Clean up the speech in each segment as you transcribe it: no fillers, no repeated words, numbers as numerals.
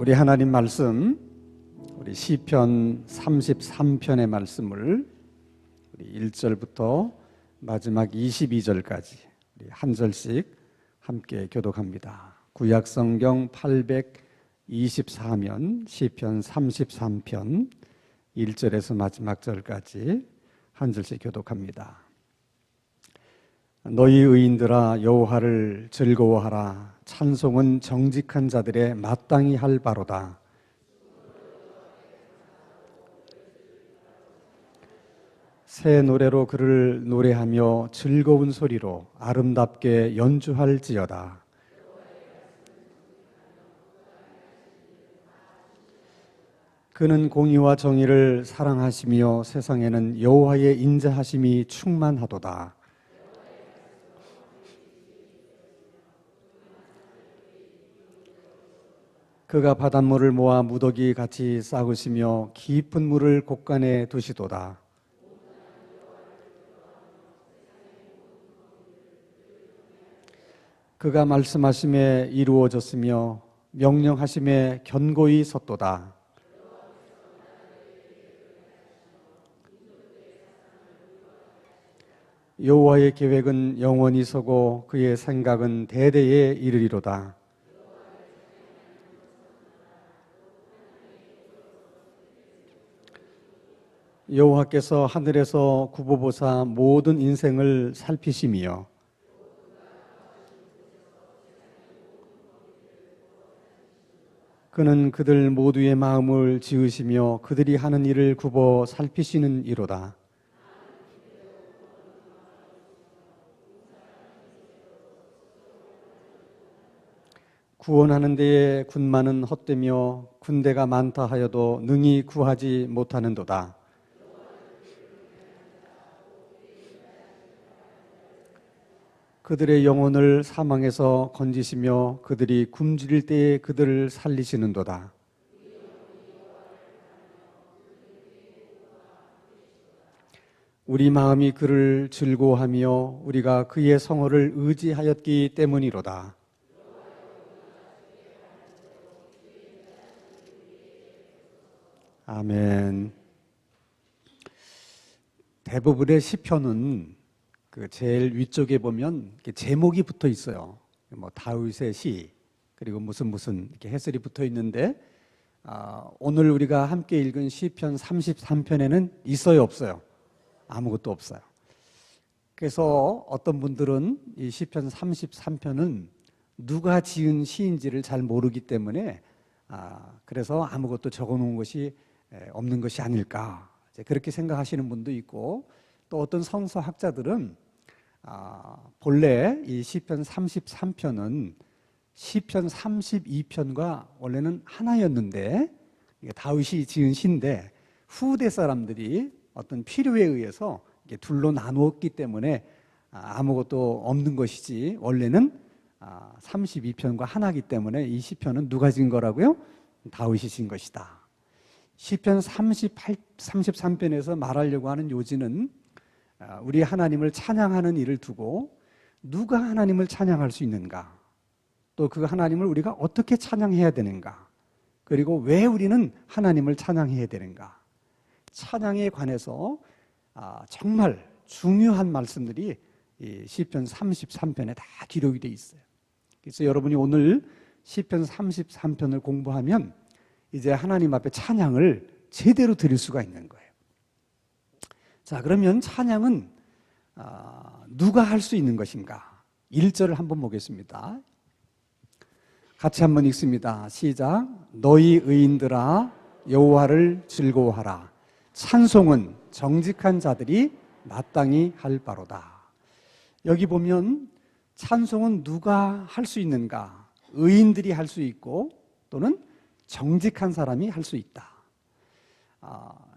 우리 하나님 말씀, 우리 시편 33편의 말씀을 우리 1절부터 마지막 22절까지 우리 한 절씩 함께 교독합니다. 구약 성경 824면 시편 33편 1절에서 마지막 절까지 한 절씩 교독합니다. 너희 의인들아 여호와를 즐거워하라. 찬송은 정직한 자들의 마땅히 할 바로다. 새 노래로 그를 노래하며 즐거운 소리로 아름답게 연주할지어다. 그는 공의와 정의를 사랑하시며 세상에는 여호와의 인자하심이 충만하도다. 그가 바닷물을 모아 무더기 같이 싹으시며 깊은 물을 곳간에 두시도다. 그가 말씀하심에 이루어졌으며 명령하심에 견고히 섰도다. 여호와의 계획은 영원히 서고 그의 생각은 대대에 이르리로다. 여호와께서 하늘에서 구보보사 모든 인생을 살피시며 그는 그들 모두의 마음을 지으시며 그들이 하는 일을 굽어 살피시는 이로다. 구원하는 데에 군마는 헛되며 군대가 많다 하여도 능히 구하지 못하는도다. 그들의 영혼을 사망에서 건지시며 그들이 굶주릴 때에 그들을 살리시는도다. 우리 마음이 그를 즐거워하며 우리가 그의 성호를 의지하였기 때문이로다. 아멘. 대부분의 시편은 그 제일 위쪽에 보면 제목이 붙어 있어요. 뭐 다윗의 시, 그리고 무슨 이렇게 해설이 붙어 있는데, 오늘 우리가 함께 읽은 시편 33편에는 있어요, 없어요? 아무것도 없어요. 그래서 어떤 분들은 이 시편 33편은 누가 지은 시인지를 잘 모르기 때문에 그래서 아무것도 적어놓은 것이 없는 것이 아닐까, 그렇게 생각하시는 분도 있고, 또 어떤 성서학자들은 본래 이 시편 33편은 시편 32편과 원래는 하나였는데, 다윗이 지은 시인데 후대 사람들이 어떤 필요에 의해서 둘로 나누었기 때문에 아무것도 없는 것이지, 원래는 32편과 하나이기 때문에 이 시편은 누가 지은 거라고요? 다윗이 지은 것이다. 시편 33편에서 말하려고 하는 요지는 우리 하나님을 찬양하는 일을 두고 누가 하나님을 찬양할 수 있는가, 또 그 하나님을 우리가 어떻게 찬양해야 되는가, 그리고 왜 우리는 하나님을 찬양해야 되는가, 찬양에 관해서 정말 중요한 말씀들이 이 시편 33편에 다 기록이 되어 있어요. 그래서 여러분이 오늘 시편 33편을 공부하면 이제 하나님 앞에 찬양을 제대로 드릴 수가 있는 거예요. 자, 그러면 찬양은 누가 할 수 있는 것인가? 1절을 한번 보겠습니다. 같이 한번 읽습니다. 시작. 너희 의인들아 여호와를 즐거워하라. 찬송은 정직한 자들이 마땅히 할 바로다. 여기 보면 찬송은 누가 할 수 있는가? 의인들이 할 수 있고 또는 정직한 사람이 할 수 있다.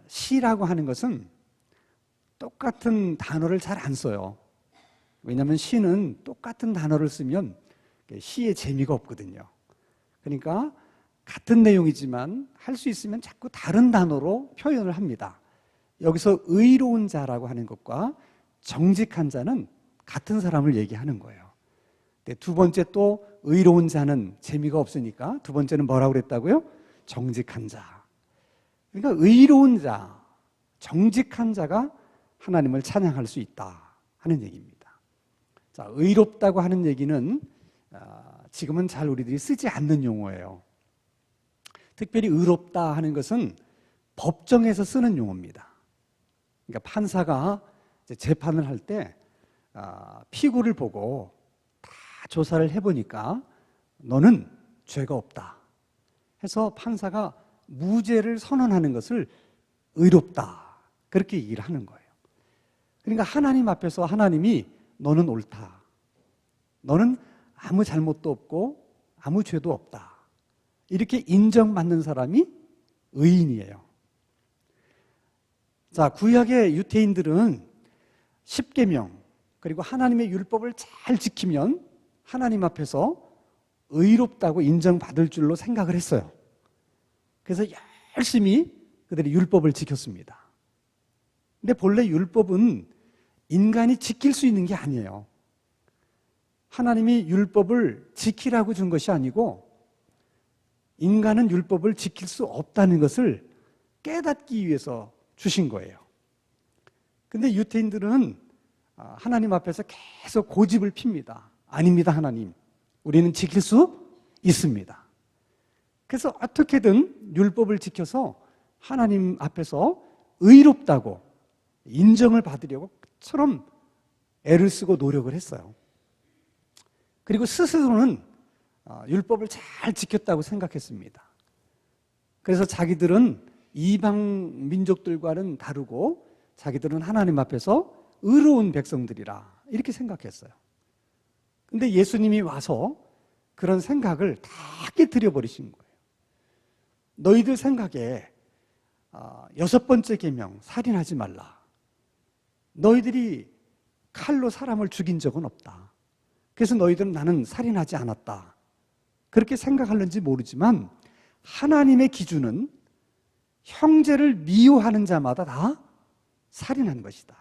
시라고 하는 것은 똑같은 단어를 잘 안 써요. 왜냐하면 시는 똑같은 단어를 쓰면 시의 재미가 없거든요. 그러니까 같은 내용이지만 할 수 있으면 자꾸 다른 단어로 표현을 합니다. 여기서 의로운 자라고 하는 것과 정직한 자는 같은 사람을 얘기하는 거예요. 두 번째 또 의로운 자는 재미가 없으니까 두 번째는 뭐라고 그랬다고요? 정직한 자. 그러니까 의로운 자, 정직한 자가 하나님을 찬양할 수 있다 하는 얘기입니다. 자, 의롭다고 하는 얘기는 지금은 잘 우리들이 쓰지 않는 용어예요. 특별히 의롭다 하는 것은 법정에서 쓰는 용어입니다. 그러니까 판사가 재판을 할 때 피고를 보고 다 조사를 해보니까 너는 죄가 없다 해서 판사가 무죄를 선언하는 것을 의롭다 그렇게 얘기를 하는 거예요. 그러니까 하나님 앞에서 하나님이 너는 옳다, 너는 아무 잘못도 없고 아무 죄도 없다 이렇게 인정받는 사람이 의인이에요. 자, 구약의 유대인들은 십계명 그리고 하나님의 율법을 잘 지키면 하나님 앞에서 의롭다고 인정받을 줄로 생각을 했어요. 그래서 열심히 그들이 율법을 지켰습니다. 근데 본래 율법은 인간이 지킬 수 있는 게 아니에요. 하나님이 율법을 지키라고 준 것이 아니고 인간은 율법을 지킬 수 없다는 것을 깨닫기 위해서 주신 거예요. 근데 유대인들은 하나님 앞에서 계속 고집을 핍니다. 아닙니다, 하나님. 우리는 지킬 수 있습니다. 그래서 어떻게든 율법을 지켜서 하나님 앞에서 의롭다고 인정을 받으려고처럼 애를 쓰고 노력을 했어요. 그리고 스스로는 율법을 잘 지켰다고 생각했습니다. 그래서 자기들은 이방 민족들과는 다르고 자기들은 하나님 앞에서 의로운 백성들이라 이렇게 생각했어요. 근데 예수님이 와서 그런 생각을 다 깨뜨려 버리신 거예요. 너희들 생각에 6번째 계명 살인하지 말라. 너희들이 칼로 사람을 죽인 적은 없다. 그래서 너희들은 나는 살인하지 않았다. 그렇게 생각하는지 모르지만 하나님의 기준은 형제를 미워하는 자마다 다 살인한 것이다.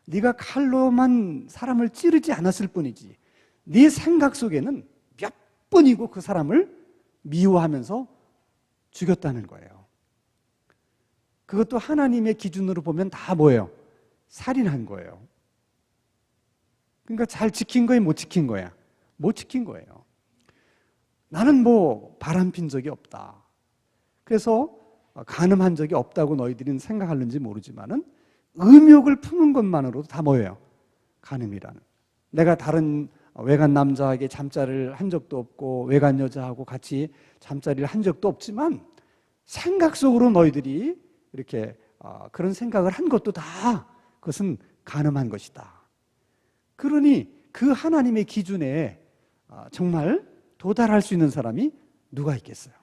네가 칼로만 사람을 찌르지 않았을 뿐이지 네 생각 속에는 몇 번이고 그 사람을 미워하면서 죽였다는 거예요. 그것도 하나님의 기준으로 보면 다 뭐예요? 살인한 거예요. 그러니까 잘 지킨 거야, 못 지킨 거야? 못 지킨 거예요. 나는 뭐 바람핀 적이 없다. 그래서 간음한 적이 없다고 너희들은 생각하는지 모르지만은 음욕을 품은 것만으로도 다 뭐예요? 간음이라는. 내가 다른 외간 남자에게 잠자리를 한 적도 없고 외간 여자하고 같이 잠자리를 한 적도 없지만 생각 속으로 너희들이 이렇게 그런 생각을 한 것도 다 그것은 간음한 것이다. 그러니 그 하나님의 기준에 정말 도달할 수 있는 사람이 누가 있겠어요?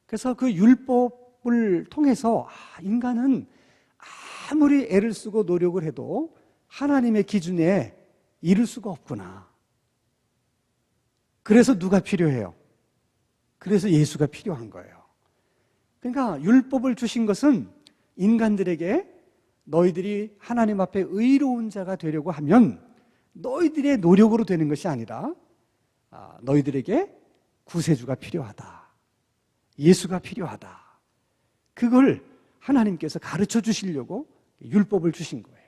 그래서 그 율법을 통해서 인간은 아무리 애를 쓰고 노력을 해도 하나님의 기준에 이룰 수가 없구나. 그래서 누가 필요해요? 그래서 예수가 필요한 거예요. 그러니까 율법을 주신 것은 인간들에게 너희들이 하나님 앞에 의로운 자가 되려고 하면 너희들의 노력으로 되는 것이 아니라 너희들에게 구세주가 필요하다. 예수가 필요하다. 그걸 하나님께서 가르쳐 주시려고 율법을 주신 거예요.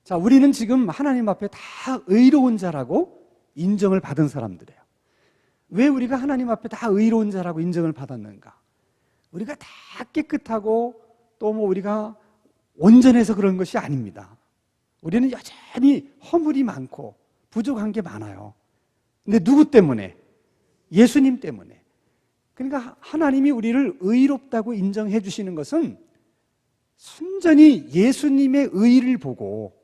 자, 우리는 지금 하나님 앞에 다 의로운 자라고 인정을 받은 사람들이에요. 왜 우리가 하나님 앞에 다 의로운 자라고 인정을 받았는가? 우리가 다 깨끗하고 또 뭐 우리가 온전해서 그런 것이 아닙니다. 우리는 여전히 허물이 많고 부족한 게 많아요. 근데 누구 때문에? 예수님 때문에. 그러니까 하나님이 우리를 의롭다고 인정해 주시는 것은 순전히 예수님의 의를 보고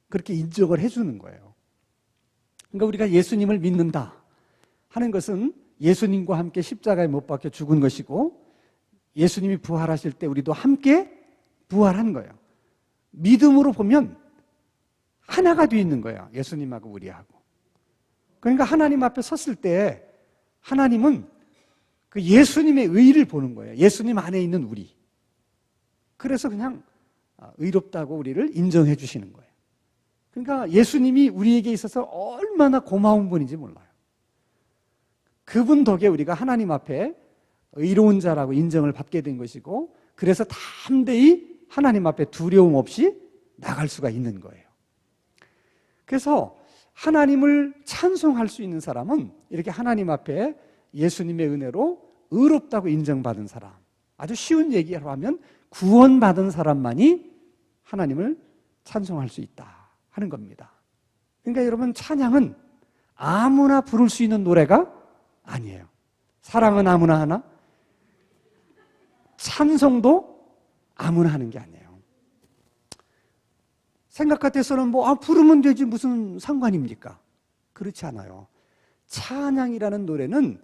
그렇게 인정을 해 주는 거예요. 그러니까 우리가 예수님을 믿는다 하는 것은 예수님과 함께 십자가에 못 박혀 죽은 것이고 예수님이 부활하실 때 우리도 함께 부활한 거예요. 믿음으로 보면 하나가 되어 있는 거예요. 예수님하고 우리하고. 그러니까 하나님 앞에 섰을 때 하나님은 그 예수님의 의를 보는 거예요. 예수님 안에 있는 우리. 그래서 그냥 의롭다고 우리를 인정해 주시는 거예요. 그러니까 예수님이 우리에게 있어서 얼마나 고마운 분인지 몰라요. 그분 덕에 우리가 하나님 앞에 의로운 자라고 인정을 받게 된 것이고, 그래서 담대히 하나님 앞에 두려움 없이 나갈 수가 있는 거예요. 그래서 하나님을 찬송할 수 있는 사람은 이렇게 하나님 앞에 예수님의 은혜로 의롭다고 인정받은 사람, 아주 쉬운 얘기로 하면 구원받은 사람만이 하나님을 찬송할 수 있다 하는 겁니다. 그러니까 여러분, 찬양은 아무나 부를 수 있는 노래가 아니에요. 사랑은 아무나 하나? 찬송도 아무나 하는 게 아니에요. 생각 같아서는 부르면 되지 무슨 상관입니까? 그렇지 않아요. 찬양이라는 노래는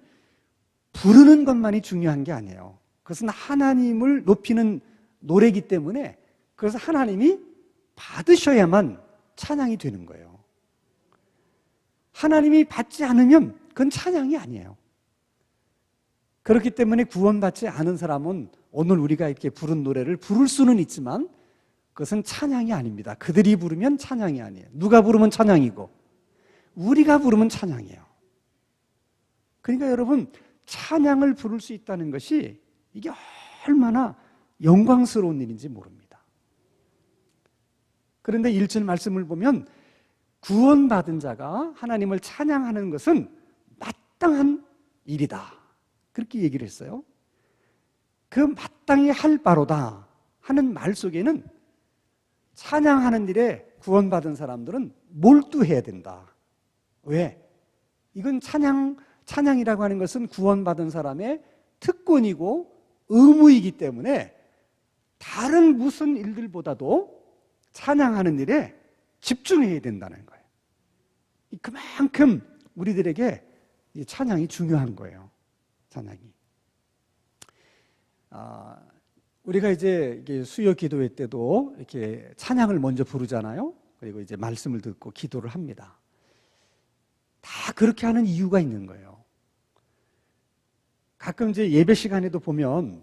부르는 것만이 중요한 게 아니에요. 그것은 하나님을 높이는 노래이기 때문에, 그래서 하나님이 받으셔야만 찬양이 되는 거예요. 하나님이 받지 않으면 그건 찬양이 아니에요. 그렇기 때문에 구원받지 않은 사람은 오늘 우리가 이렇게 부른 노래를 부를 수는 있지만 그것은 찬양이 아닙니다. 그들이 부르면 찬양이 아니에요. 누가 부르면 찬양이고 우리가 부르면 찬양이에요. 그러니까 여러분, 찬양을 부를 수 있다는 것이 이게 얼마나 영광스러운 일인지 모릅니다. 그런데 1절 말씀을 보면 구원받은 자가 하나님을 찬양하는 것은 마땅한 일이다, 그렇게 얘기를 했어요. 그 마땅히 할 바로다 하는 말 속에는 찬양하는 일에 구원받은 사람들은 몰두해야 된다. 왜? 이건 찬양이라고 하는 것은 구원받은 사람의 특권이고 의무이기 때문에 다른 무슨 일들보다도 찬양하는 일에 집중해야 된다는 거예요. 그만큼 우리들에게 찬양이 중요한 거예요. 찬양이. 우리가 이제 수요 기도회 때도 이렇게 찬양을 먼저 부르잖아요. 그리고 이제 말씀을 듣고 기도를 합니다. 다 그렇게 하는 이유가 있는 거예요. 가끔 이제 예배 시간에도 보면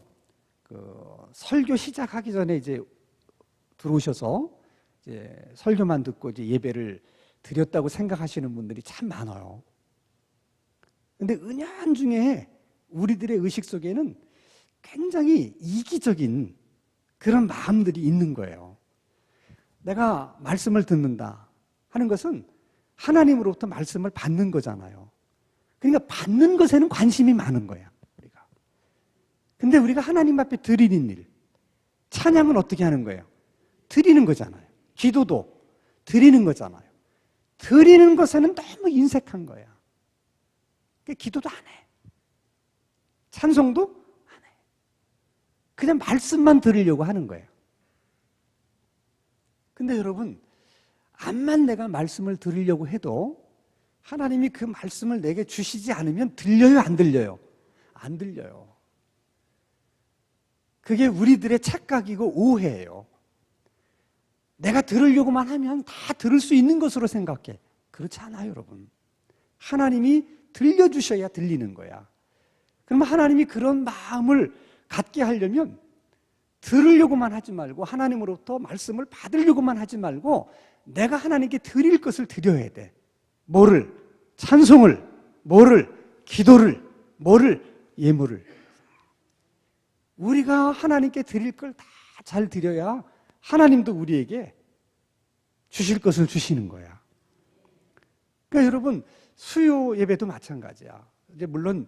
설교 시작하기 전에 이제 들어오셔서 이제 설교만 듣고 이제 예배를 드렸다고 생각하시는 분들이 참 많아요. 근데 은연중에 우리들의 의식 속에는 굉장히 이기적인 그런 마음들이 있는 거예요. 내가 말씀을 듣는다 하는 것은 하나님으로부터 말씀을 받는 거잖아요. 그러니까 받는 것에는 관심이 많은 거야, 우리가. 근데 우리가 하나님 앞에 드리는 일, 찬양은 어떻게 하는 거예요? 드리는 거잖아요. 기도도 드리는 거잖아요. 드리는 것에는 너무 인색한 거야. 그러니까 기도도 안 해. 찬송도 안 해. 그냥 말씀만 들으려고 하는 거예요. 근데 여러분, 암만 내가 말씀을 들으려고 해도 하나님이 그 말씀을 내게 주시지 않으면 들려요, 안 들려요? 안 들려요. 그게 우리들의 착각이고 오해예요. 내가 들으려고만 하면 다 들을 수 있는 것으로 생각해. 그렇지 않아요, 여러분. 하나님이 들려주셔야 들리는 거야. 그러면 하나님이 그런 마음을 갖게 하려면 들으려고만 하지 말고, 하나님으로부터 말씀을 받으려고만 하지 말고 내가 하나님께 드릴 것을 드려야 돼. 뭐를? 찬송을. 뭐를? 기도를. 뭐를? 예물을. 우리가 하나님께 드릴 걸 다 잘 드려야 하나님도 우리에게 주실 것을 주시는 거야. 그러니까 여러분, 수요 예배도 마찬가지야. 이제 물론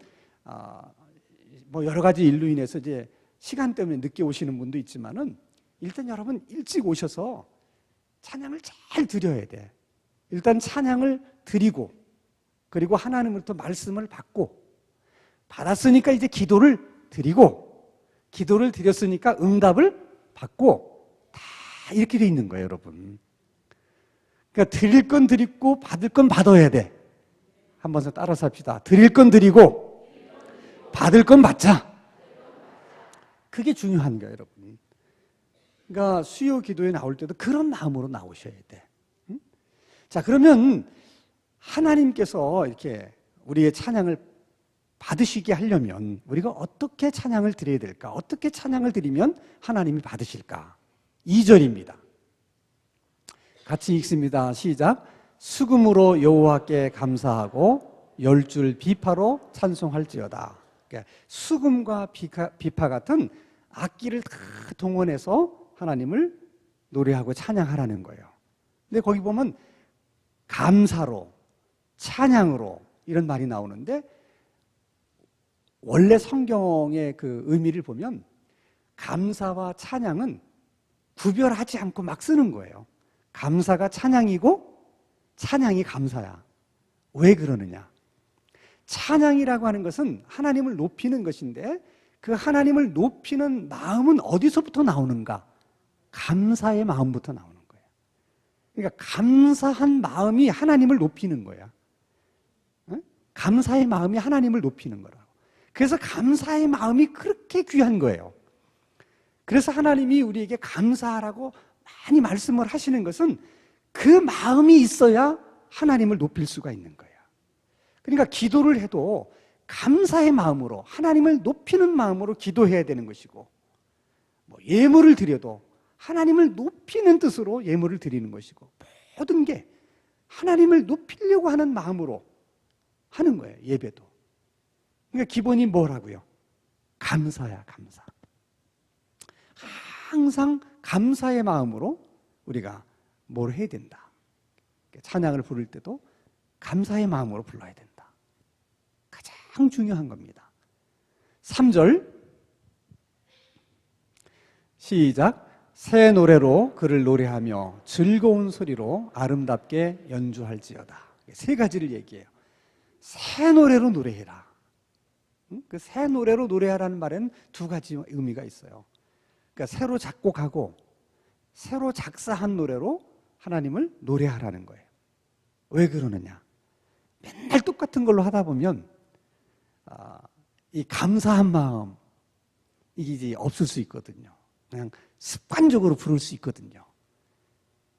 여러 가지 일로 인해서 이제 시간 때문에 늦게 오시는 분도 있지만은 일단 여러분 일찍 오셔서 찬양을 잘 드려야 돼. 일단 찬양을 드리고, 그리고 하나님으로부터 말씀을 받고, 받았으니까 이제 기도를 드리고, 기도를 드렸으니까 응답을 받고, 다 이렇게 돼 있는 거예요, 여러분. 그러니까 드릴 건 드리고 받을 건 받아야 돼. 한번 더 따라서 합시다. 드릴 건 드리고 받을 건 받자. 그게 중요한 거예요, 여러분. 그러니까 수요 기도에 나올 때도 그런 마음으로 나오셔야 돼. 응? 자, 그러면 하나님께서 이렇게 우리의 찬양을 받으시게 하려면 우리가 어떻게 찬양을 드려야 될까? 어떻게 찬양을 드리면 하나님이 받으실까? 2절입니다. 같이 읽습니다. 시작. 수금으로 여호와께 감사하고 열줄 비파로 찬송할지어다. 그러니까 수금과 비파 같은 악기를 다 동원해서 하나님을 노래하고 찬양하라는 거예요. 근데 거기 보면 감사로, 찬양으로 이런 말이 나오는데 원래 성경의 그 의미를 보면 감사와 찬양은 구별하지 않고 막 쓰는 거예요. 감사가 찬양이고 찬양이 감사야. 왜 그러느냐? 찬양이라고 하는 것은 하나님을 높이는 것인데 그 하나님을 높이는 마음은 어디서부터 나오는가? 감사의 마음부터 나오는 거예요. 그러니까 감사한 마음이 하나님을 높이는 거야. 감사의 마음이 하나님을 높이는 거라고. 그래서 감사의 마음이 그렇게 귀한 거예요. 그래서 하나님이 우리에게 감사하라고 많이 말씀을 하시는 것은 그 마음이 있어야 하나님을 높일 수가 있는 거예요. 그러니까 기도를 해도 감사의 마음으로 하나님을 높이는 마음으로 기도해야 되는 것이고, 예물을 드려도 하나님을 높이는 뜻으로 예물을 드리는 것이고, 모든 게 하나님을 높이려고 하는 마음으로 하는 거예요. 예배도. 그러니까 기본이 뭐라고요? 감사야, 감사. 항상 감사의 마음으로 우리가 뭘 해야 된다. 찬양을 부를 때도 감사의 마음으로 불러야 된다. 가장 중요한 겁니다. 3절 시작. 새 노래로 그를 노래하며 즐거운 소리로 아름답게 연주할지어다. 세 가지를 얘기해요. 새 노래로 노래해라. 그 새 노래로 노래하라는 말에는 두 가지 의미가 있어요. 그러니까 새로 작곡하고 새로 작사한 노래로 하나님을 노래하라는 거예요. 왜 그러느냐? 맨날 똑같은 걸로 하다 보면 이 감사한 마음 이게 이제 없을 수 있거든요. 그냥 습관적으로 부를 수 있거든요.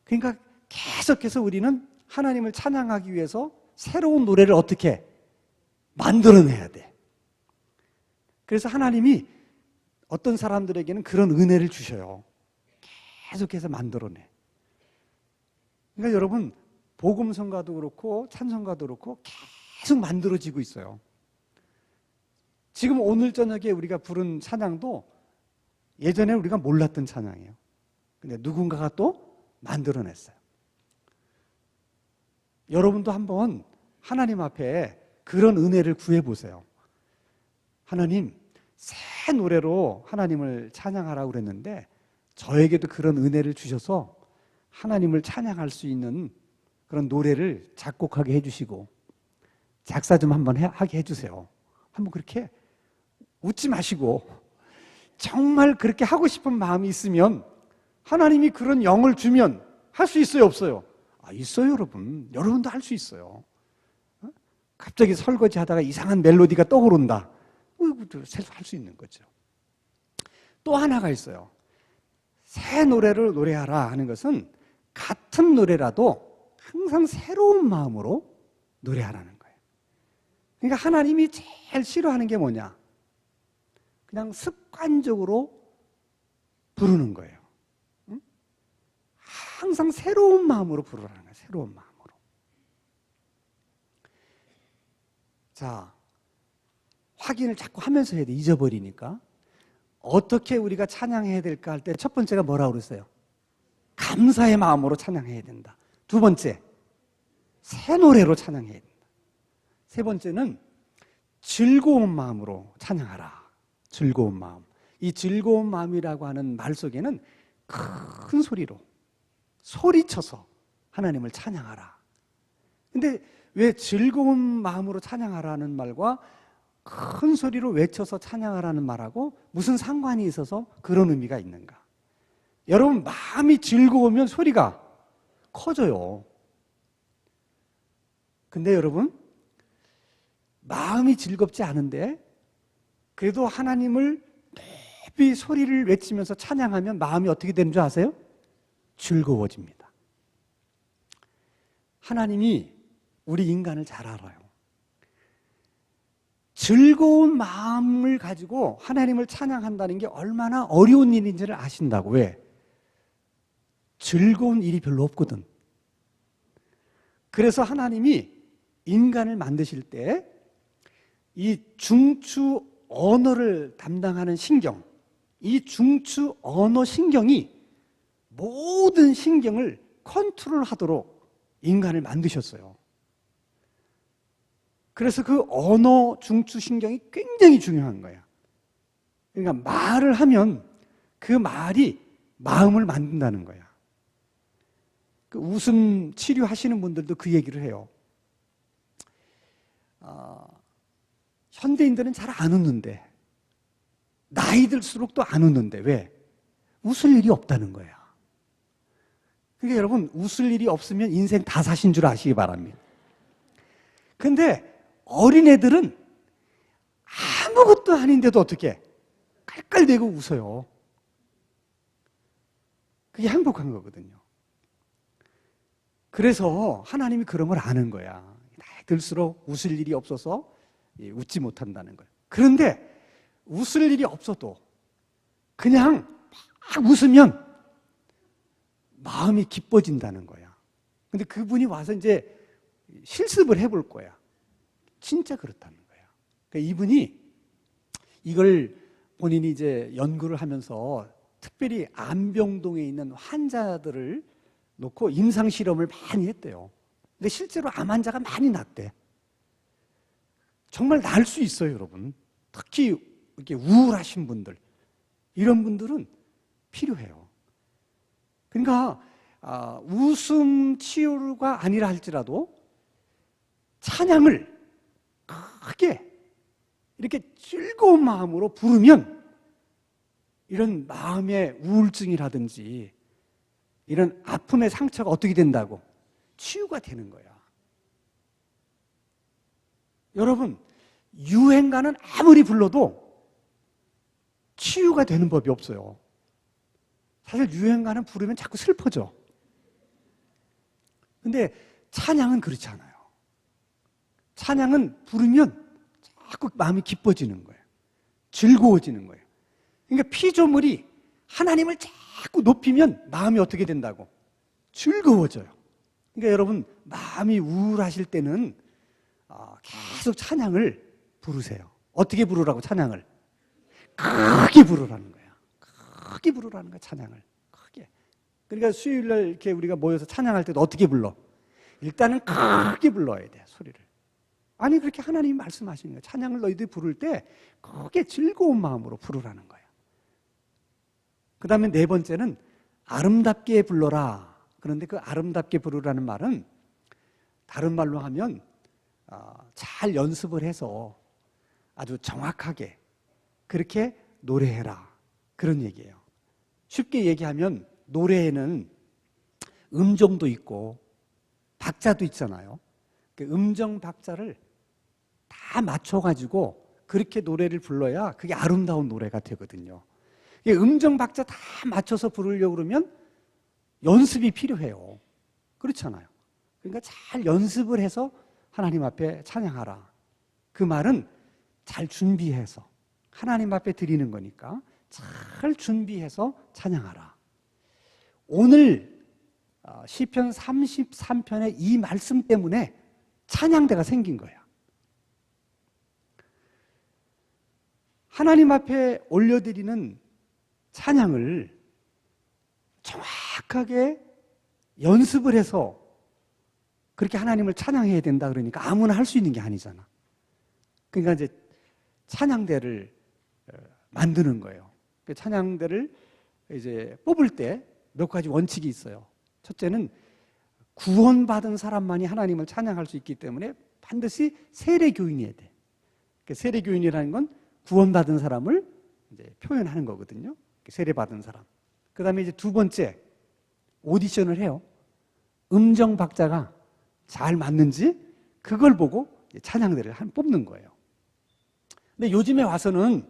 그러니까 계속해서 우리는 하나님을 찬양하기 위해서 새로운 노래를 어떻게 만들어내야 돼. 그래서 하나님이 어떤 사람들에게는 그런 은혜를 주셔요. 계속해서 만들어내. 그러니까 여러분 복음성가도 그렇고 찬송가도 그렇고 계속 만들어지고 있어요. 지금 오늘 저녁에 우리가 부른 찬양도 예전에 우리가 몰랐던 찬양이에요. 근데 누군가가 또 만들어냈어요. 여러분도 한번 하나님 앞에 그런 은혜를 구해보세요. 하나님, 새 노래로 하나님을 찬양하라고 그랬는데 저에게도 그런 은혜를 주셔서 하나님을 찬양할 수 있는 그런 노래를 작곡하게 해주시고 작사 좀 한번 하게 해주세요. 한번 그렇게 웃지 마시고 정말 그렇게 하고 싶은 마음이 있으면 하나님이 그런 영을 주면 할 수 있어요, 없어요? 있어요, 여러분. 여러분도 할 수 있어요. 갑자기 설거지 하다가 이상한 멜로디가 떠오른다. 할 수 있는 거죠. 또 하나가 있어요. 새 노래를 노래하라 하는 것은 같은 노래라도 항상 새로운 마음으로 노래하라는 거예요. 그러니까 하나님이 제일 싫어하는 게 뭐냐? 그냥 습관적으로 부르는 거예요. 항상 새로운 마음으로 부르라는 거예요. 새로운 마음으로. 자, 확인을 자꾸 하면서 해야 돼. 잊어버리니까. 어떻게 우리가 찬양해야 될까 할 때 첫 번째가 뭐라고 그랬어요? 감사의 마음으로 찬양해야 된다. 두 번째, 새 노래로 찬양해야 된다. 세 번째는 즐거운 마음으로 찬양하라. 즐거운 마음. 이 즐거운 마음이라고 하는 말 속에는 큰 소리로 소리쳐서 하나님을 찬양하라. 근데 왜 즐거운 마음으로 찬양하라는 말과 큰 소리로 외쳐서 찬양하라는 말하고 무슨 상관이 있어서 그런 의미가 있는가? 여러분, 마음이 즐거우면 소리가 커져요. 근데 여러분, 마음이 즐겁지 않은데 그래도 하나님을 높이 소리를 외치면서 찬양하면 마음이 어떻게 되는 줄 아세요? 즐거워집니다. 하나님이 우리 인간을 잘 알아요. 즐거운 마음을 가지고 하나님을 찬양한다는 게 얼마나 어려운 일인지를 아신다고. 왜? 즐거운 일이 별로 없거든. 그래서 하나님이 인간을 만드실 때 이 중추 언어를 담당하는 신경, 이 중추 언어 신경이 모든 신경을 컨트롤하도록 인간을 만드셨어요. 그래서 그 언어 중추 신경이 굉장히 중요한 거야. 그러니까 말을 하면 그 말이 마음을 만든다는 거야. 그 웃음 치료하시는 분들도 그 얘기를 해요. 현대인들은 잘 안 웃는데, 나이 들수록 또 안 웃는데, 왜? 웃을 일이 없다는 거야. 그러니까 여러분, 웃을 일이 없으면 인생 다 사신 줄 아시기 바랍니다. 근데 어린애들은 아무것도 아닌데도 어떻게 깔깔대고 웃어요. 그게 행복한 거거든요. 그래서 하나님이 그런 걸 아는 거야. 나이 들수록 웃을 일이 없어서 웃지 못한다는 거예요. 그런데 웃을 일이 없어도 그냥 막 웃으면 마음이 기뻐진다는 거야. 근데 그분이 와서 이제 실습을 해볼 거야. 진짜 그렇다는 거야. 그러니까 이분이 이걸 본인이 이제 연구를 하면서 특별히 안병동에 있는 환자들을 놓고 임상실험을 많이 했대요. 근데 실제로 암 환자가 많이 낫대. 정말 나을 수 있어요, 여러분. 특히 이렇게 우울하신 분들, 이런 분들은 필요해요. 그러니까 웃음 치유가 아니라 할지라도 찬양을 크게 이렇게 즐거운 마음으로 부르면 이런 마음의 우울증이라든지 이런 아픔의 상처가 어떻게 된다고? 치유가 되는 거야. 여러분, 유행가는 아무리 불러도 치유가 되는 법이 없어요. 사실 유행가는 부르면 자꾸 슬퍼져. 근데 찬양은 그렇지 않아요. 찬양은 부르면 자꾸 마음이 기뻐지는 거예요. 즐거워지는 거예요. 그러니까 피조물이 하나님을 자꾸 높이면 마음이 어떻게 된다고? 즐거워져요. 그러니까 여러분, 마음이 우울하실 때는 계속 찬양을 부르세요. 어떻게 부르라고 찬양을? 크게 부르라는 거야. 크게 부르라는 거야, 찬양을. 크게. 그러니까 수요일날 이렇게 우리가 모여서 찬양할 때도 어떻게 불러? 일단은 크게 불러야 돼, 소리를. 아니, 그렇게 하나님이 말씀하시는 거예요. 찬양을 너희들이 부를 때 크게 즐거운 마음으로 부르라는 거예요. 그 다음에 네 번째는 아름답게 불러라. 그런데 그 아름답게 부르라는 말은 다른 말로 하면 잘 연습을 해서 아주 정확하게 그렇게 노래해라, 그런 얘기예요. 쉽게 얘기하면 노래에는 음정도 있고 박자도 있잖아요. 그 음정 박자를 다 맞춰가지고 그렇게 노래를 불러야 그게 아름다운 노래가 되거든요. 음정 박자 다 맞춰서 부르려고 그러면 연습이 필요해요. 그렇잖아요. 그러니까 잘 연습을 해서 하나님 앞에 찬양하라. 그 말은 잘 준비해서 하나님 앞에 드리는 거니까 잘 준비해서 찬양하라. 오늘 시편 33편의 이 말씀 때문에 찬양대가 생긴 거야. 하나님 앞에 올려드리는 찬양을 정확하게 연습을 해서 그렇게 하나님을 찬양해야 된다 그러니까 아무나 할 수 있는 게 아니잖아. 그러니까 이제 찬양대를 만드는 거예요. 그 찬양대를 이제 뽑을 때 몇 가지 원칙이 있어요. 첫째는 구원받은 사람만이 하나님을 찬양할 수 있기 때문에 반드시 세례교인이어야 돼. 세례교인이라는 건 구원받은 사람을 이제 표현하는 거거든요. 세례받은 사람. 그 다음에 이제 두 번째, 오디션을 해요. 음정 박자가 잘 맞는지 그걸 보고 찬양대를 뽑는 거예요. 근데 요즘에 와서는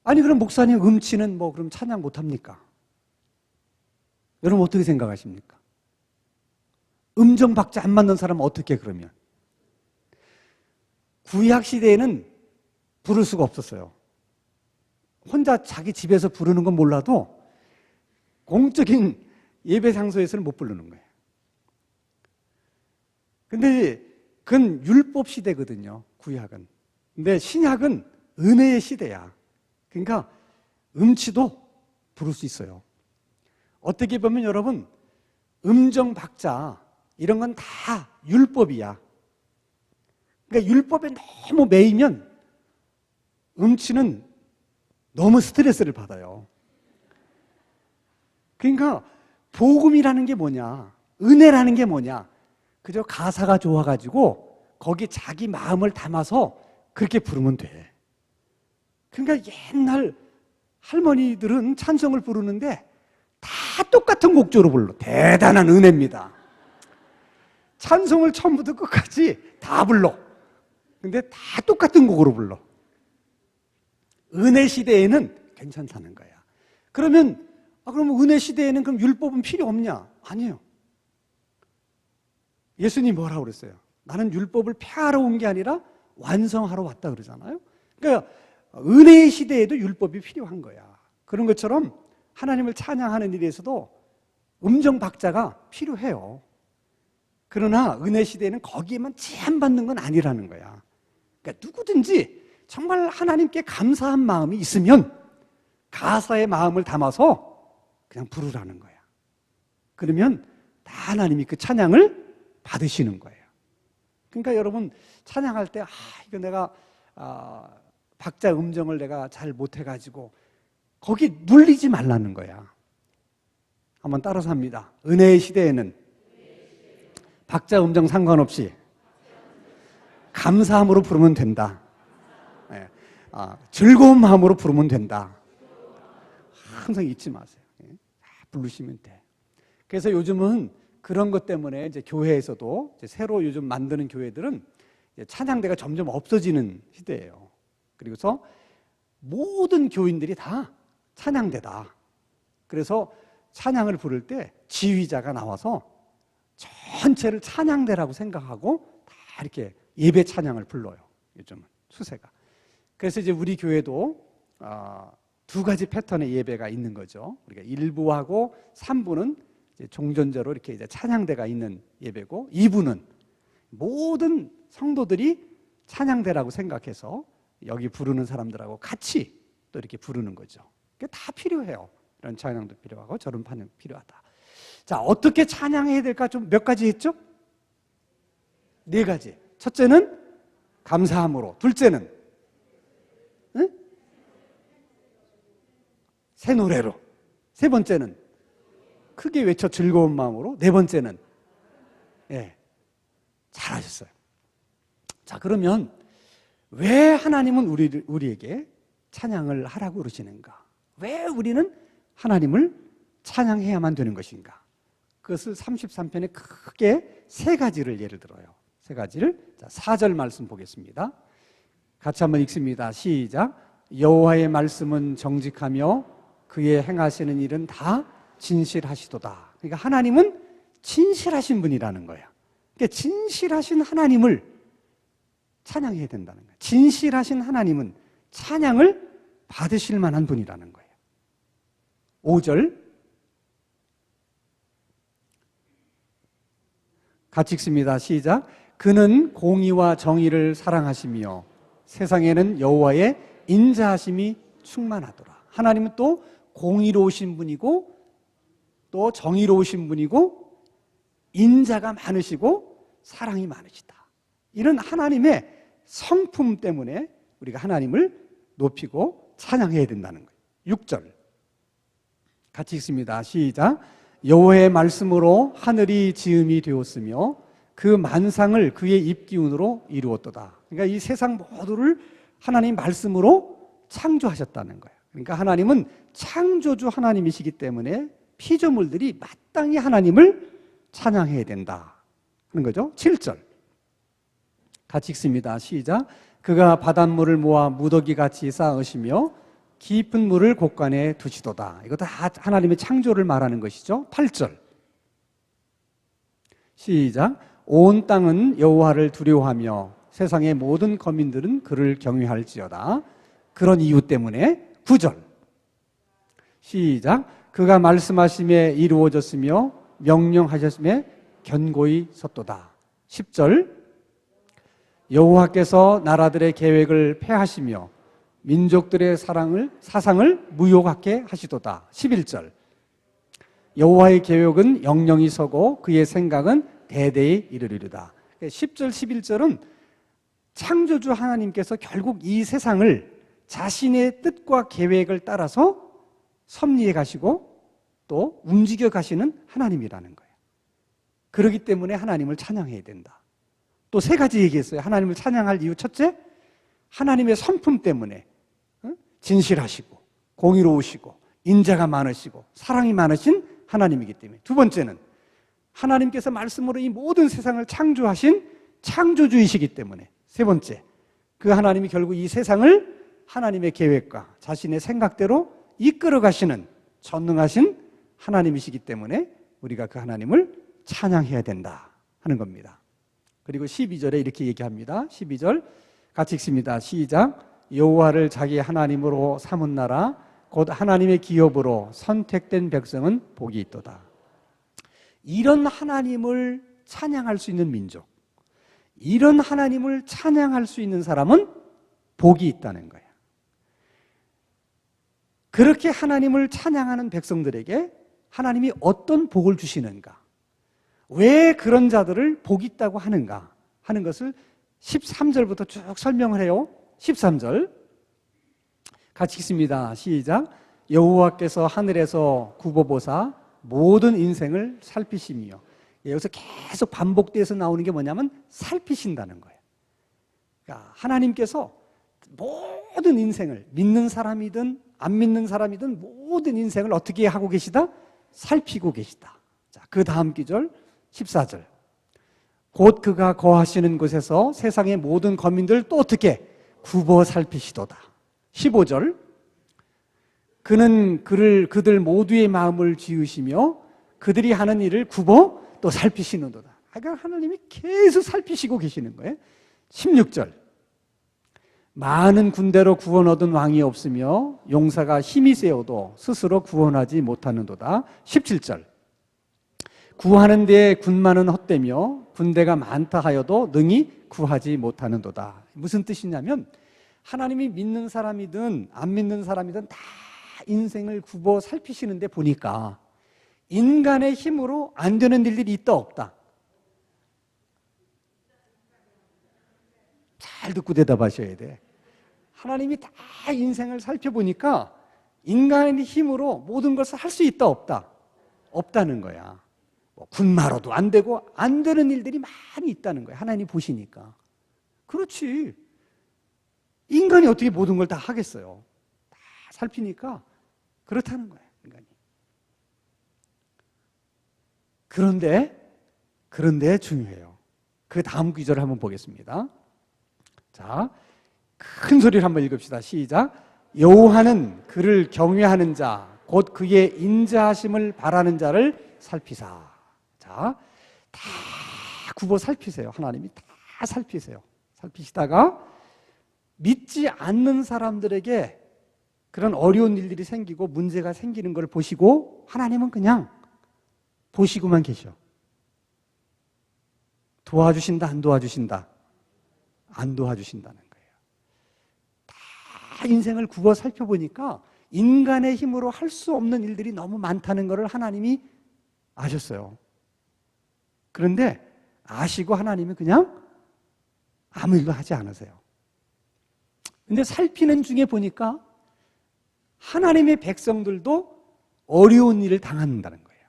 아니 그럼 목사님 음치는 뭐 그럼 찬양 못합니까? 여러분 어떻게 생각하십니까? 음정 박자 안 맞는 사람은 어떻게 그러면? 구약 시대에는 부를 수가 없었어요. 혼자 자기 집에서 부르는 건 몰라도 공적인 예배 장소에서는 못 부르는 거예요. 근데 그건 율법 시대거든요, 구약은. 근데 신약은 은혜의 시대야. 그러니까 음치도 부를 수 있어요. 어떻게 보면 여러분, 음정 박자 이런 건 다 율법이야. 그러니까 율법에 너무 매이면 음치는 너무 스트레스를 받아요. 그러니까 복음이라는 게 뭐냐, 은혜라는 게 뭐냐, 그저 가사가 좋아가지고 거기 자기 마음을 담아서 그렇게 부르면 돼. 그러니까 옛날 할머니들은 찬송을 부르는데 다 똑같은 곡조로 불러. 대단한 은혜입니다. 찬송을 처음부터 끝까지 다 불러. 근데 다 똑같은 곡으로 불러. 은혜 시대에는 괜찮다는 거야. 그러면 은혜 시대에는 그럼 율법은 필요 없냐? 아니에요. 예수님이 뭐라고 그랬어요? 나는 율법을 폐하러 온 게 아니라 완성하러 왔다 그러잖아요. 그러니까 은혜의 시대에도 율법이 필요한 거야. 그런 것처럼 하나님을 찬양하는 일에서도 음정 박자가 필요해요. 그러나 은혜 시대에는 거기에만 제한받는 건 아니라는 거야. 그러니까 누구든지 정말 하나님께 감사한 마음이 있으면 가사의 마음을 담아서 그냥 부르라는 거야. 그러면 다 하나님이 그 찬양을 받으시는 거예요. 그러니까 여러분 찬양할 때 이거 내가 박자 음정을 내가 잘 못해가지고 거기 눌리지 말라는 거야. 한번 따라서 합니다. 은혜의 시대에는 박자 음정 상관없이 감사함으로 부르면 된다. 네. 즐거운 마음으로 부르면 된다. 항상 잊지 마세요. 부르시면 돼. 그래서 요즘은 그런 것 때문에 이제 교회에서도 이제 새로 요즘 만드는 교회들은 이제 찬양대가 점점 없어지는 시대예요. 그리고서 모든 교인들이 다 찬양대다. 그래서 찬양을 부를 때 지휘자가 나와서 전체를 찬양대라고 생각하고 다 이렇게 예배 찬양을 불러요. 요즘은 추세가. 그래서 이제 우리 교회도 두 가지 패턴의 예배가 있는 거죠. 우리가 1부하고 3부는 이제 종전제로 이렇게 이제 찬양대가 있는 예배고, 2부는 모든 성도들이 찬양대라고 생각해서 여기 부르는 사람들하고 같이 또 이렇게 부르는 거죠. 그게 다 필요해요. 이런 찬양도 필요하고 저런 찬양 필요하다. 자, 어떻게 찬양해야 될까? 좀 몇 가지 했죠? 4가지. 첫째는 감사함으로. 둘째는 새 노래로. 세 번째는 크게 외쳐 즐거운 마음으로. 네 번째는 잘하셨어요. 자, 그러면 왜 하나님은 우리에게 찬양을 하라고 그러시는가? 왜 우리는 하나님을 찬양해야만 되는 것인가? 그것을 33편에 크게 3가지를 예를 들어요. 3가지를. 자, 4절 말씀 보겠습니다. 같이 한번 읽습니다. 시작. 여호와의 말씀은 정직하며 그의 행하시는 일은 다 진실하시도다. 그러니까 하나님은 진실하신 분이라는 거야. 그러니까 진실하신 하나님을 찬양해야 된다는 거야. 진실하신 하나님은 찬양을 받으실 만한 분이라는 거예요. 5절 같이 읽습니다. 시작. 그는 공의와 정의를 사랑하시며 세상에는 여호와의 인자하심이 충만하더라. 하나님은 또 공의로우신 분이고 또 정의로우신 분이고 인자가 많으시고 사랑이 많으시다. 이런 하나님의 성품 때문에 우리가 하나님을 높이고 찬양해야 된다는 거예요. 6절 같이 읽습니다. 시작. 여호와의 말씀으로 하늘이 지음이 되었으며 그 만상을 그의 입기운으로 이루었도다. 그러니까 이 세상 모두를 하나님 말씀으로 창조하셨다는 거예요. 그러니까 하나님은 창조주 하나님이시기 때문에 피조물들이 마땅히 하나님을 찬양해야 된다 하는 거죠. 7절 같이 읽습니다. 시작. 그가 바닷물을 모아 무더기같이 쌓으시며 깊은 물을 곳간에 두시도다. 이것도 다 하나님의 창조를 말하는 것이죠. 8절 시작. 온 땅은 여호와를 두려워하며 세상의 모든 거민들은 그를 경외할지어다. 그런 이유 때문에 9절 시작. 그가 말씀하심에 이루어졌으며 명령하셨음에 견고히 섰도다. 10절 여호와께서 나라들의 계획을 폐하시며 민족들의 사상을 무효하게 하시도다. 11절. 여호와의 계획은 영영이 서고 그의 생각은 대대에 이르리로다. 10절, 11절은 창조주 하나님께서 결국 이 세상을 자신의 뜻과 계획을 따라서 섭리해 가시고 또 움직여 가시는 하나님이라는 거예요. 그렇기 때문에 하나님을 찬양해야 된다. 또 세 가지 얘기했어요. 하나님을 찬양할 이유. 첫째, 하나님의 성품 때문에 진실하시고 공의로우시고 인자가 많으시고 사랑이 많으신 하나님이기 때문에. 두 번째는 하나님께서 말씀으로 이 모든 세상을 창조하신 창조주이시기 때문에. 세 번째, 그 하나님이 결국 이 세상을 하나님의 계획과 자신의 생각대로 이끌어 가시는 전능하신 하나님이시기 때문에 우리가 그 하나님을 찬양해야 된다 하는 겁니다. 그리고 12절에 이렇게 얘기합니다. 12절 같이 읽습니다. 시작. 여호와를 자기 하나님으로 삼은 나라 곧 하나님의 기업으로 선택된 백성은 복이 있도다. 이런 하나님을 찬양할 수 있는 민족, 이런 하나님을 찬양할 수 있는 사람은 복이 있다는 거예요. 그렇게 하나님을 찬양하는 백성들에게 하나님이 어떤 복을 주시는가, 왜 그런 자들을 복 있다고 하는가 하는 것을 13절부터 쭉 설명을 해요. 13절 같이 읽습니다. 시작. 여호와께서 하늘에서 굽어보사 모든 인생을 살피시며. 여기서 계속 반복돼서 나오는 게 뭐냐면 살피신다는 거예요. 그러니까 하나님께서 모든 인생을, 믿는 사람이든 안 믿는 사람이든 모든 인생을 어떻게 하고 계시다? 살피고 계시다. 자, 그 다음 기절 14절. 곧 그가 거하시는 곳에서 세상의 모든 거민들 또 어떻게 굽어 살피시도다. 15절. 그는 그들 모두의 마음을 지으시며 그들이 하는 일을 굽어 또 살피시는도다. 그러니까 하나님이 계속 살피시고 계시는 거예요. 16절. 많은 군대로 구원 얻은 왕이 없으며 용사가 힘이 세어도 스스로 구원하지 못하는도다. 17절. 구하는 데에 군마는 헛되며 군대가 많다 하여도 능히 구하지 못하는도다. 무슨 뜻이냐면 하나님이 믿는 사람이든 안 믿는 사람이든 다 인생을 굽어 살피시는데 보니까 인간의 힘으로 안 되는 일들이 있다 없다? 잘 듣고 대답하셔야 돼. 하나님이 다 인생을 살펴보니까 인간의 힘으로 모든 것을 할 수 있다 없다? 없다는 거야. 군마로도 안 되고 안 되는 일들이 많이 있다는 거야. 하나님이 보시니까. 그렇지. 인간이 어떻게 모든 걸 다 하겠어요? 다 살피니까 그렇다는 거야, 인간이. 그런데 중요해요. 그 다음 구절을 한번 보겠습니다. 자, 큰 소리를 한번 읽읍시다. 시작. 여호와는 그를 경외하는 자, 곧 그의 인자하심을 바라는 자를 살피사. 자, 다 굽어 살피세요. 하나님이 다 살피세요. 살피시다가 믿지 않는 사람들에게 그런 어려운 일들이 생기고 문제가 생기는 걸 보시고 하나님은 그냥 보시고만 계셔. 도와주신다, 안 도와주신다? 안 도와주신다는 거예요. 다 인생을 굽어 살펴보니까 인간의 힘으로 할 수 없는 일들이 너무 많다는 것을 하나님이 아셨어요. 그런데 아시고 하나님이 그냥 아무 일도 하지 않으세요. 근데 살피는 중에 보니까 하나님의 백성들도 어려운 일을 당한다는 거예요.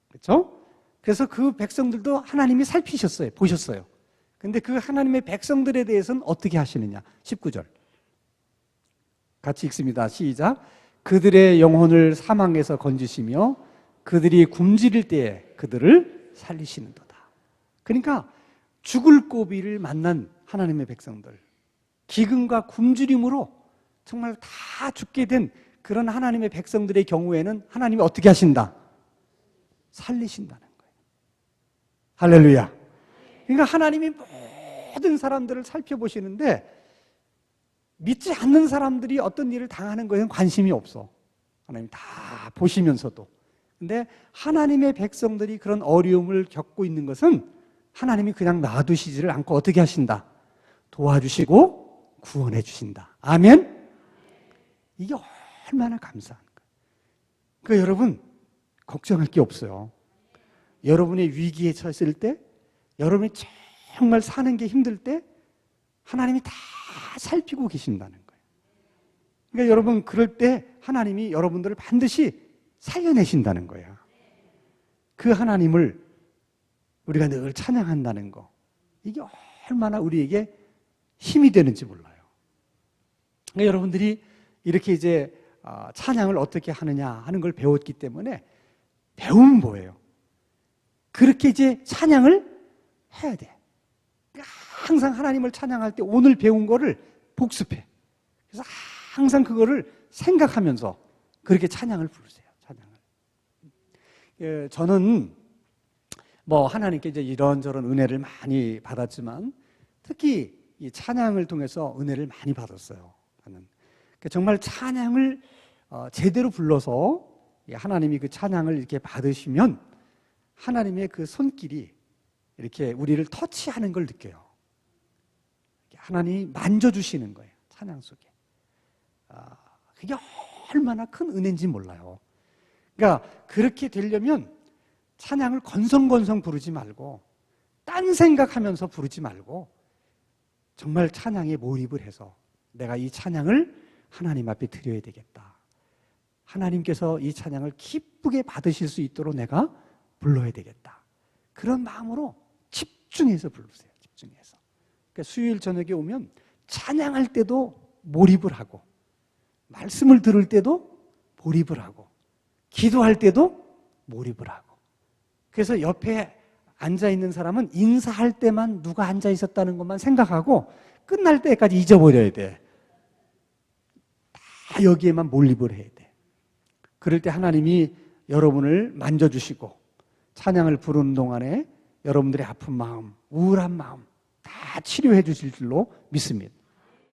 그렇죠? 그래서 그 백성들도 하나님이 살피셨어요. 보셨어요. 근데 그 하나님의 백성들에 대해서는 어떻게 하시느냐? 19절. 같이 읽습니다. 시작. 그들의 영혼을 사망에서 건지시며 그들이 굶주릴 때에 그들을 살리시는도다. 그러니까 죽을 고비를 만난 하나님의 백성들, 기근과 굶주림으로 정말 다 죽게 된 그런 하나님의 백성들의 경우에는 하나님이 어떻게 하신다? 살리신다는 거예요. 할렐루야. 그러니까 하나님이 모든 사람들을 살펴보시는데 믿지 않는 사람들이 어떤 일을 당하는 거에는 관심이 없어. 하나님 다 보시면서도. 근데 하나님의 백성들이 그런 어려움을 겪고 있는 것은 하나님이 그냥 놔두시지를 않고 어떻게 하신다? 도와주시고 구원해 주신다. 아멘? 이게 얼마나 감사한 거예요. 그러니까 여러분, 걱정할 게 없어요. 여러분의 위기에 처했을 때, 여러분이 정말 사는 게 힘들 때 하나님이 다 살피고 계신다는 거예요. 그러니까 여러분, 그럴 때 하나님이 여러분들을 반드시 살려내신다는 거예요. 그 하나님을 우리가 늘 찬양한다는 거, 이게 얼마나 우리에게 힘이 되는지 몰라요. 그러니까 여러분들이 이렇게 이제 찬양을 어떻게 하느냐 하는 걸 배웠기 때문에, 배우면 뭐예요? 그렇게 이제 찬양을 해야 돼. 그러니까 항상 하나님을 찬양할 때 오늘 배운 거를 복습해. 그래서 항상 그거를 생각하면서 그렇게 찬양을 부르세요. 찬양을. 저는 뭐 하나님께 이제 이런저런 은혜를 많이 받았지만, 특히 이 찬양을 통해서 은혜를 많이 받았어요. 저는 정말 찬양을 제대로 불러서 하나님이 그 찬양을 이렇게 받으시면 하나님의 그 손길이 이렇게 우리를 터치하는 걸 느껴요. 하나님이 만져주시는 거예요. 찬양 속에. 그게 얼마나 큰 은혜인지 몰라요. 그러니까 그렇게 되려면 찬양을 건성건성 부르지 말고, 딴 생각하면서 부르지 말고, 정말 찬양에 몰입을 해서 내가 이 찬양을 하나님 앞에 드려야 되겠다. 하나님께서 이 찬양을 기쁘게 받으실 수 있도록 내가 불러야 되겠다. 그런 마음으로 집중해서 부르세요. 집중해서. 그러니까 수요일 저녁에 오면 찬양할 때도 몰입을 하고, 말씀을 들을 때도 몰입을 하고, 기도할 때도 몰입을 하고. 그래서 옆에 앉아있는 사람은 인사할 때만 누가 앉아있었다는 것만 생각하고 끝날 때까지 잊어버려야 돼. 다 여기에만 몰입을 해야 돼. 그럴 때 하나님이 여러분을 만져주시고 찬양을 부르는 동안에 여러분들의 아픈 마음, 우울한 마음 다 치료해 주실 줄로 믿습니다.